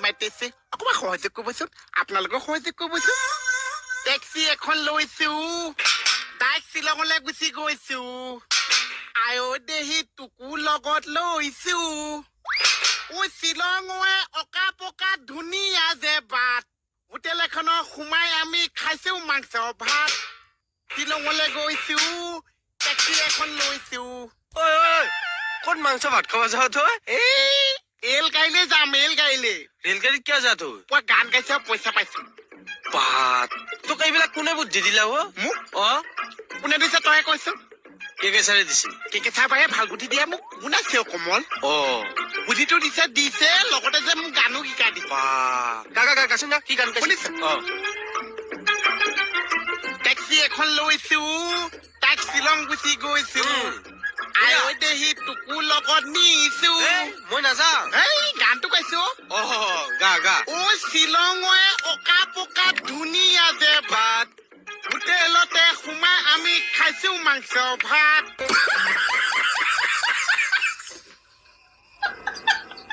মাতিছে অকমান সহযোগ কৰিবচোন আপোনালোকৰ সহযোগ কৰিবচোন টেক্সি এখন লৈছো তাইক শ্বিলঙলৈ গুচি গৈছো আয়ো দেহি তোকো লগত লৈছো ঐ শ্বিলঙে অকা পকা ধুনীয়া যে বাট হোটেল এখনৰ সোমাই আমি খাইছো মাংস ভাত শ্বিলঙলৈ গৈছো টেক্সি এখন লৈছো ঐ ক'ত মাংস ভাত খাব যাও তই এই এল গাইলে যাম এল গাইলে ৰেলগাড়ীত কিয় যা তই মই গান গাইছো পইচা পাইছো বাত তোক এইবিলাক কোনে বুদ্ধি দিলা মোক কোনে দিছে তই কৈছো কেকেচাৰে দিছিল কেকেচাৰ বাৰে ভাল বুদ্ধি দিয়ে মোক শুনাইছে কমল বুদ্ধিটো দিছে লগতে যে মোক গানো শিকাই দিছে গাচোন গা কি গান শুনিছে টেক্সি এখন লৈছো তাইক শ্বিলং গুচি গৈছো আয়ো দেহি তোকো লগত নিছো মই নাযাওঁ এই গানটো গাইছো গা ঐ শ্বিলঙে অকা পকা ধুনীয়া যে ভাত হোটেলতে সোমাই আমি খাইছো মাংস ভাত